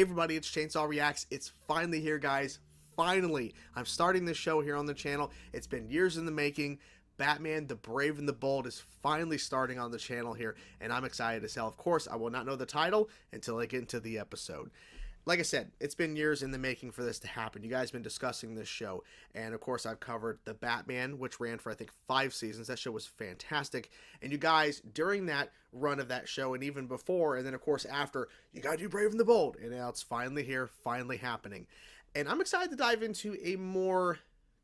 Hey everybody, it's Chainsaw Reacts. It's finally here, guys. Finally, I'm starting this show here on the channel. It's been years in the making. Batman the Brave and the Bold is finally starting on the channel here, and I'm excited as hell. Of course, I will not know the title until I get into the episode. Like I said, it's been years in the making for this to happen. You guys have been discussing this show, and of course I've covered The Batman, which ran for I think 5 seasons. That show was fantastic, and you guys, during that run of that show, and even before, and then of course after, you gotta do Brave and the Bold, and now it's finally here, finally happening. And I'm excited to dive into a more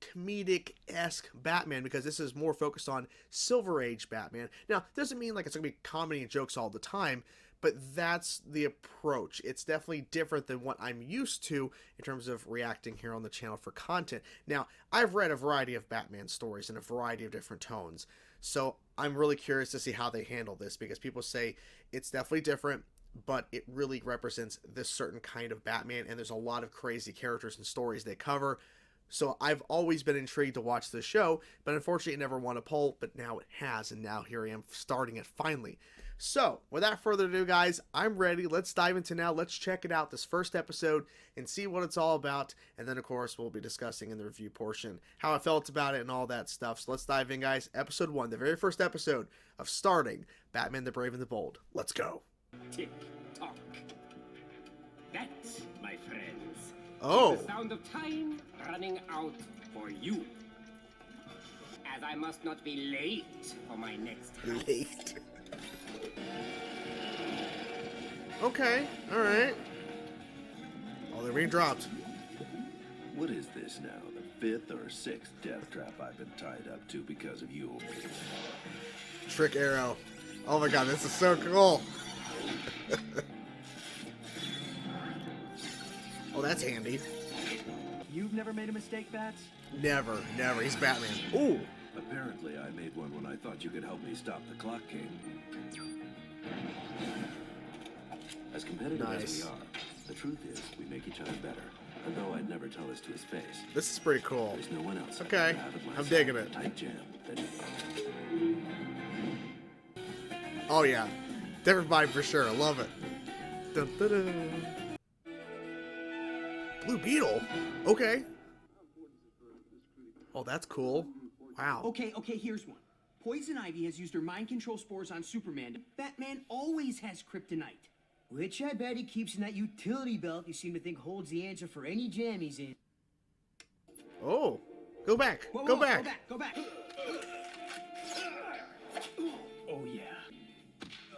comedic-esque Batman, because this is more focused on Silver Age Batman. Now, doesn't mean like it's gonna be comedy and jokes all the time, but that's the approach. It's definitely different than what I'm used to in terms of reacting here on the channel for content. Now, I've read a variety of Batman stories in a variety of different tones, so I'm really curious to see how they handle this, because people say it's definitely different, but it really represents this certain kind of Batman, and there's a lot of crazy characters and stories they cover. So I've always been intrigued to watch this show, but unfortunately it never won a poll, but now it has, and now here I am starting it finally. So, without further ado, guys, I'm ready. Let's dive into now. Let's check it out, this first episode, and see what it's all about. And then, of course, we'll be discussing in the review portion how I felt about it and all that stuff. So let's dive in, guys. Episode 1, the very first episode of starting Batman the Brave and the Bold. Let's go. Tick tock. That, my friends, Oh. is the sound of time running out for you. As I must not be late for my next hunt. Late. Okay, alright. Oh, they're being dropped. What is this now? The 5th or 6th death trap I've been tied up to because of you. Trick arrow. Oh my god, this is so cool. Oh, that's handy. You've never made a mistake, Bats? Never, never. He's Batman. Ooh. Apparently, I made one when I thought you could help me stop the Clock King. As competitive as Nice. we are, the truth is we make each other better. And though I'd never tell this to his face, This is pretty cool. there's no one else. I Okay, can have at my I'm side, digging it. Tight jam. Oh yeah. Different vibe for sure. I love it. Dun, dun, dun. Blue Beetle? Okay. Oh, that's cool. Wow. Okay, here's one. Poison Ivy has used her mind control spores on Superman. Batman always has kryptonite. Which I bet he keeps in that utility belt you seem to think holds the answer for any jam he's in. Oh. Go back. Whoa, Go whoa, back. Go back. Oh, yeah.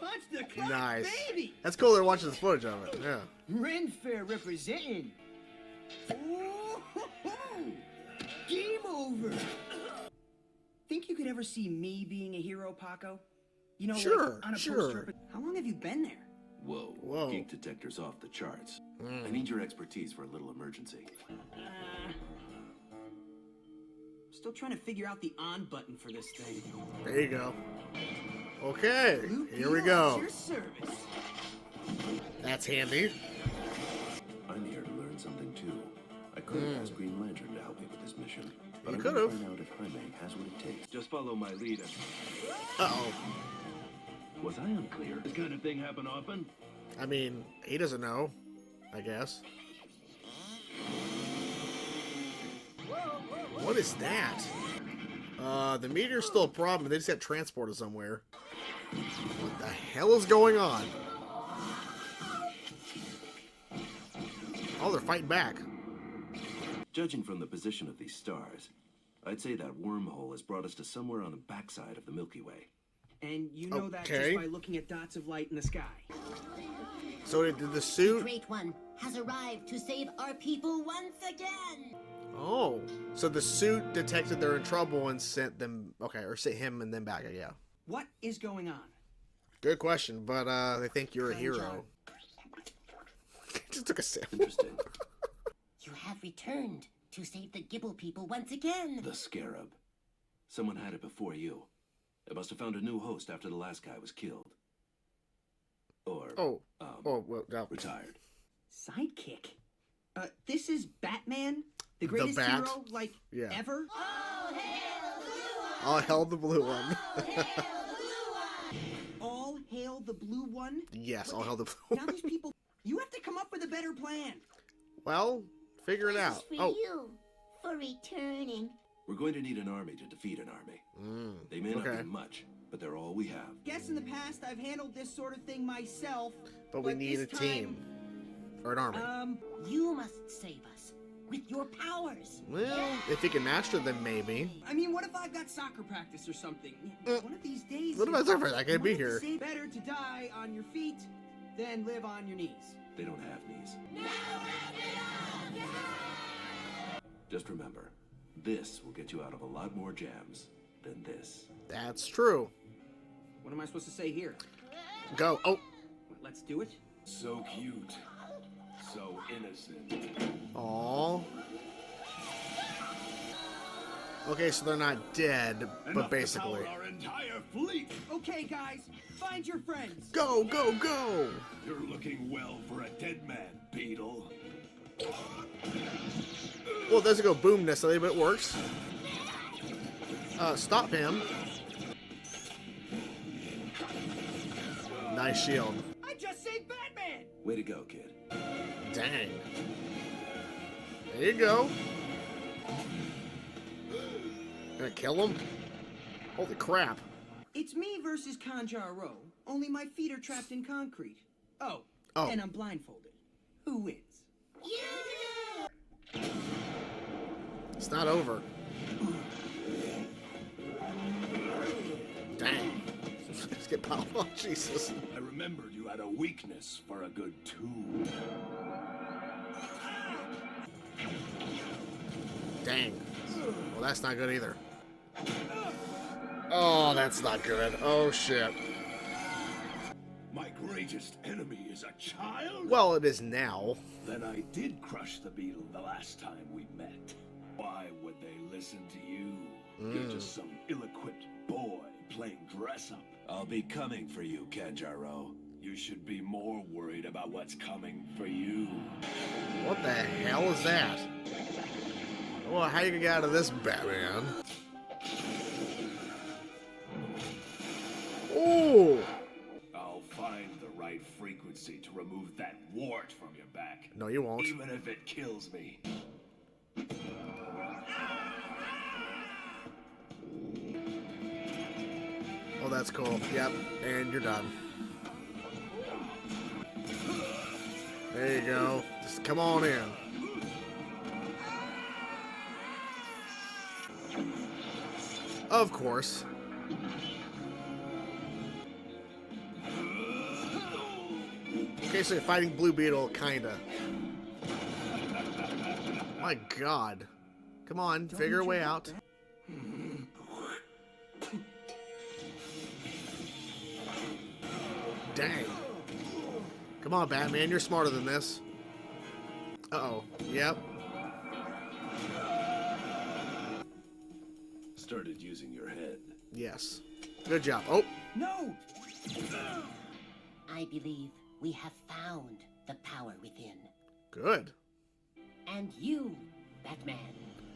Punch the clock, Nice. baby! That's cool. They're watching this footage of it. Yeah. Ren Fair representing. Ooh, game over. Think you could ever see me being a hero, Paco? You know, Sure, like on a sure. poster. How long have you been there? Whoa. Whoa. Geek detector's off the charts. I need your expertise for a little emergency. Still trying to figure out the on button for this thing. There you go. Okay. Blue Here we Beetle go. at your service. That's handy. I'm here to learn something too. I could have asked Green Lantern to help me with this mission. But You I'm could gonna have. find out if Jaime has what it takes. Just follow my lead. Uh-oh. Was I unclear? This kind of thing happen often? I mean, he doesn't know, I guess. What is that? The meteor's still a problem. They just got transported somewhere. What the hell is going on? Oh, they're fighting back. Judging from the position of these stars, I'd say that wormhole has brought us to somewhere on the backside of the Milky Way. And you know that Okay. just by looking at dots of light in the sky. So did the The suit... Great One has arrived to save our people once again. Oh. So the suit detected they're in trouble and sent them... Okay, or sent him and them back, yeah. What is going on? Good question, but they think you're a hero. Just took a sip. Interesting. You have returned to save the Gibble people once again. The Scarab. Someone had it before you. It must have found a new host after the last guy was killed. Or, Oh. Well, no. retired. Sidekick? This is Batman? The greatest Bat? hero, like, Yeah. ever? I'll held the blue one. All hail the blue one? Yes, I'll held the blue Now one. these people... You have to come come up with a better plan. Well, figure it This out. is for you, for returning. We're going to need an army to defeat an army. They may not okay. be much, but they're all we have. Guess in the past I've handled this sort of thing myself. But we need a this team. Or an army. You must save us with your powers. Well, if you can master them, maybe. I mean, what if I've got soccer practice or something? One of these days. What about soccer? I can't be you might here. say better to die on your feet than live on your knees. They don't have knees. Just remember, this will get you out of a lot more jams than this. That's true. What am I supposed to say here? Go. Oh. Let's do it. So cute. So innocent. Aw. Okay, so they're not dead, but basically. Our entire fleet. Okay, guys, find your friends. Go, go, go! You're looking well for a dead man, Beetle. Well, it doesn't go boom necessarily, but it works. Stop him. Nice shield. I just saved Batman. Way to go, kid. Dang. There you go. Gonna kill him? Holy crap. It's me versus Kanjar Ro, only my feet are trapped in concrete. Oh, Oh. and I'm blindfolded. Who wins? It's not over. Dang. Let's get power. Oh, Jesus. I remembered you had a weakness for a good tool. Dang. Well, that's not good either. Oh, that's not good. Oh, shit. My greatest enemy is a child? Well, it is now. Then I did crush the Beetle the last time we met. Why would they listen to you? You're just some ill-equipped boy playing dress-up. I'll be coming for you, Kanjar Ro. You should be more worried about what's coming for you. What the hell is that? Well, how you gonna get out of this, Batman? Ooh! I'll find the right frequency to remove that wart from your back. No, you won't. Even if it kills me. Oh, that's cool. Yep, and you're done. There you go. Just come on in. Of course. Okay, so you're fighting Blue Beetle, kinda. My God. Come on, figure a way out. Dang. Come on, Batman, you're smarter than this. Uh-oh. Yep. Started using your head. Yes. Good job. Oh, No! I believe we have found the power within. good. And you, Batman,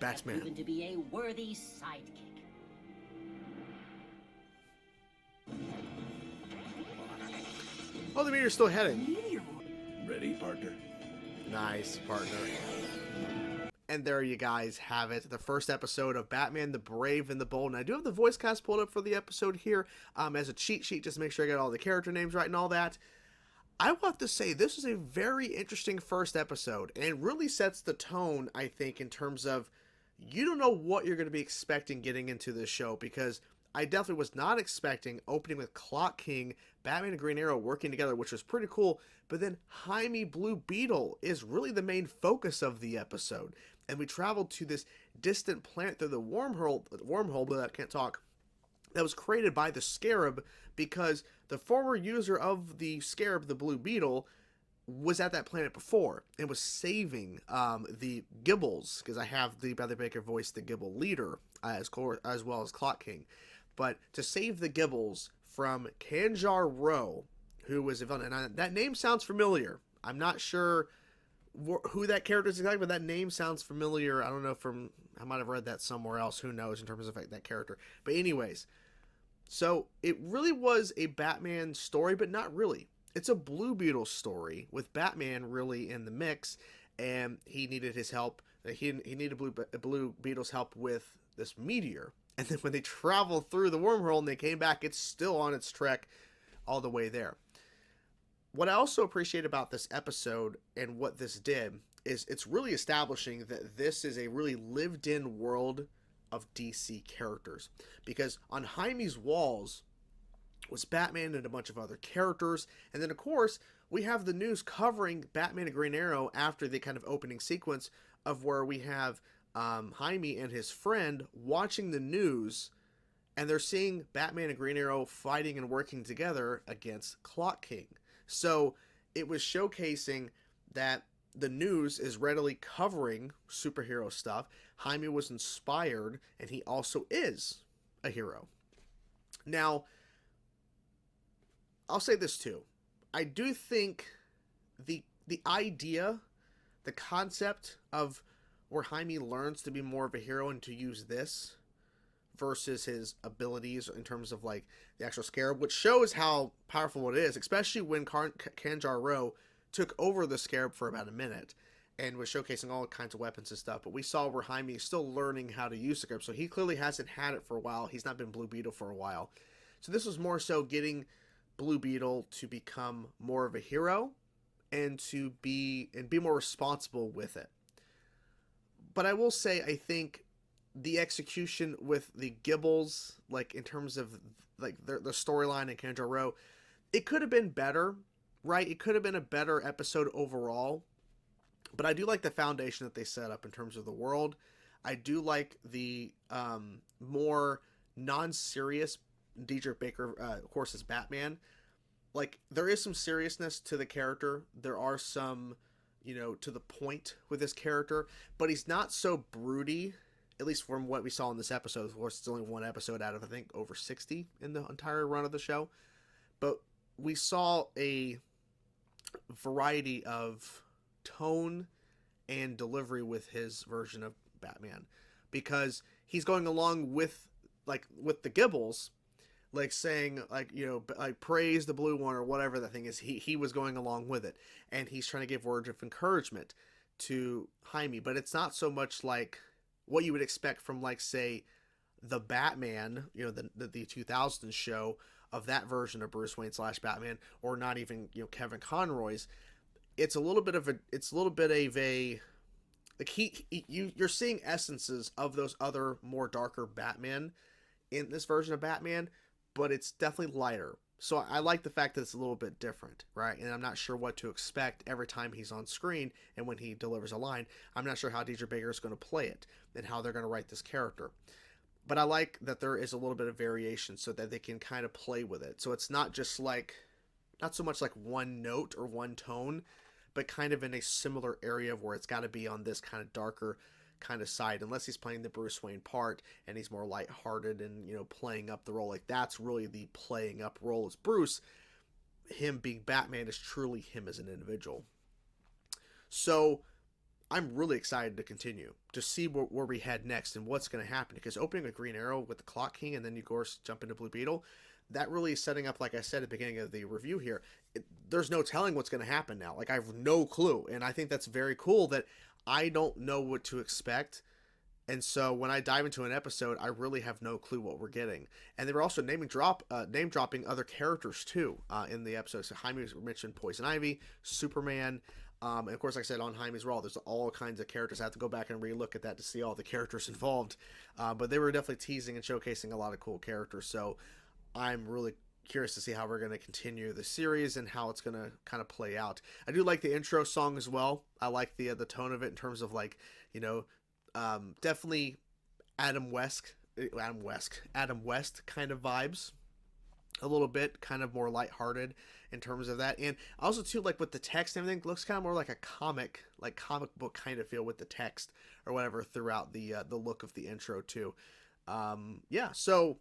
have proven Batman. to be a worthy sidekick. Oh, the meteor's still heading. Ready, partner? Nice, partner. And there you guys have it. The first episode of Batman the Brave and the Bold. And I do have the voice cast pulled up for the episode here as a cheat sheet, just to make sure I got all the character names right and all that. I want to say this is a very interesting first episode and really sets the tone, I think, in terms of you don't know what you're going to be expecting getting into this show, because I definitely was not expecting opening with Clock King, Batman and Green Arrow working together, which was pretty cool. But then Jaime Blue Beetle is really the main focus of the episode. And we traveled to this distant planet through the wormhole, but I can't talk, that was created by the Scarab, because the former user of the Scarab, the Blue Beetle, was at that planet before and was saving the Gibbles, because I have the Bradley Baker voice, the Gibble leader, as well as Clock King. But to save the Gibbles from Kanjar Ro, who was a villain, and that name sounds familiar. I'm not sure who that character is exactly, but that name sounds familiar. I don't know, I might have read that somewhere else. Who knows in terms of that character. But anyways, so it really was a Batman story, but not really. it's a Blue Beetle story with Batman really in the mix, and he needed his help. He needed Blue Beetle's help with this meteor. And then when they traveled through the wormhole and they came back, it's still on its trek all the way there. What I also appreciate about this episode and what this did is it's really establishing that this is a really lived-in world of DC characters. Because on Jaime's walls was Batman and a bunch of other characters. And then, of course, we have the news covering Batman and Green Arrow after the kind of opening sequence of where we have Jaime and his friend watching the news, and they're seeing Batman and Green Arrow fighting and working together against Clock King. So it was showcasing that the news is readily covering superhero stuff. Jaime was inspired, and he also is a hero. Now, I'll say this too. I do think the idea, the concept of where Jaime learns to be more of a hero and to use this versus his abilities in terms of like the actual Scarab, which shows how powerful it is, especially when Kanjar Ro took over the Scarab for about a minute and was showcasing all kinds of weapons and stuff. But we saw where Jaime is still learning how to use the Scarab, so he clearly hasn't had it for a while. He's not been Blue Beetle for a while. So this was more so getting Blue Beetle to become more of a hero and to be more responsible with it. But I will say, I think the execution with the Gibbles, like in terms of like the storyline in Kanjar Ro, it could have been better, right? It could have been a better episode overall. But I do like the foundation that they set up in terms of the world. I do like the more non-serious Diedrich Bader, of course, as Batman. Like, there is some seriousness to the character. There are some, to the point with this character. But he's not so broody, at least from what we saw in this episode. Of course, it's only one episode out of, I think, over 60 in the entire run of the show. But we saw a variety of tone and delivery with his version of Batman. Because he's going along with the Gibbles, like saying, like praise the blue one or whatever the thing is. He was going along with it, and he's trying to give words of encouragement to Jaime. But it's not so much like what you would expect from, like, say, the Batman, the 2000s show of that version of Bruce Wayne / Batman, or not even Kevin Conroy's. It's a little bit of a like you're seeing essences of those other more darker Batman in this version of Batman, but it's definitely lighter. So I like the fact that it's a little bit different, right? And I'm not sure what to expect every time he's on screen and when he delivers a line. I'm not sure how Diedrich Bader is going to play it and how they're going to write this character. But I like that there is a little bit of variation so that they can kind of play with it. So it's not just not so much like one note or one tone, but kind of in a similar area of where it's got to be on this kind of darker kind of side, unless he's playing the Bruce Wayne part and he's more lighthearted and playing up the role. Like, that's really the playing up role as Bruce. Him being Batman is truly him as an individual. So I'm really excited to continue to see where we head next and what's going to happen, because opening with Green Arrow with the Clock King and then you, of course, jump into Blue Beetle, that really is setting up, like I said at the beginning of the review here, there's no telling what's going to happen now. Like, I have no clue, and I think that's very cool that I don't know what to expect. And so when I dive into an episode, I really have no clue what we're getting. And they were also name dropping other characters too in the episode. So Jaime mentioned Poison Ivy, Superman, and of course, like I said, on Jaime's Raw, there's all kinds of characters. I have to go back and relook at that to see all the characters involved. But they were definitely teasing and showcasing a lot of cool characters. So I'm really curious to see how we're going to continue the series and how it's going to kind of play out. I do like the intro song as well. I like the tone of it in terms of, like, definitely Adam West kind of vibes a little bit, kind of more lighthearted in terms of that. And also too, like, with the text and everything, looks kind of more like a comic book kind of feel with the text or whatever throughout the look of the intro too. So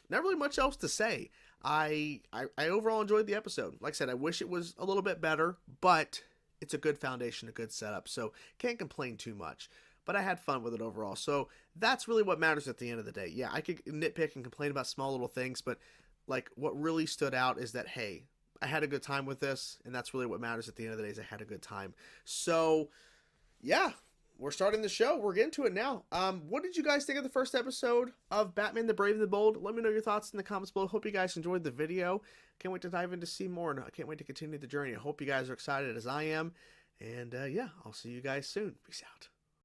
not really much else to say. I overall enjoyed the episode. Like I said, I wish it was a little bit better, but it's a good foundation, a good setup, so can't complain too much. But I had fun with it overall, so that's really what matters at the end of the day. Yeah, I could nitpick and complain about small little things, but, like, what really stood out is that, hey, I had a good time with this, and that's really what matters at the end of the day is I had a good time. So, yeah, we're starting the show. We're getting to it now. What did you guys think of the first episode of Batman the Brave and the Bold? Let me know your thoughts in the comments below. Hope you guys enjoyed the video. Can't wait to dive in to see more, and I can't wait to continue the journey. I hope you guys are excited as I am. And yeah, I'll see you guys soon. Peace out.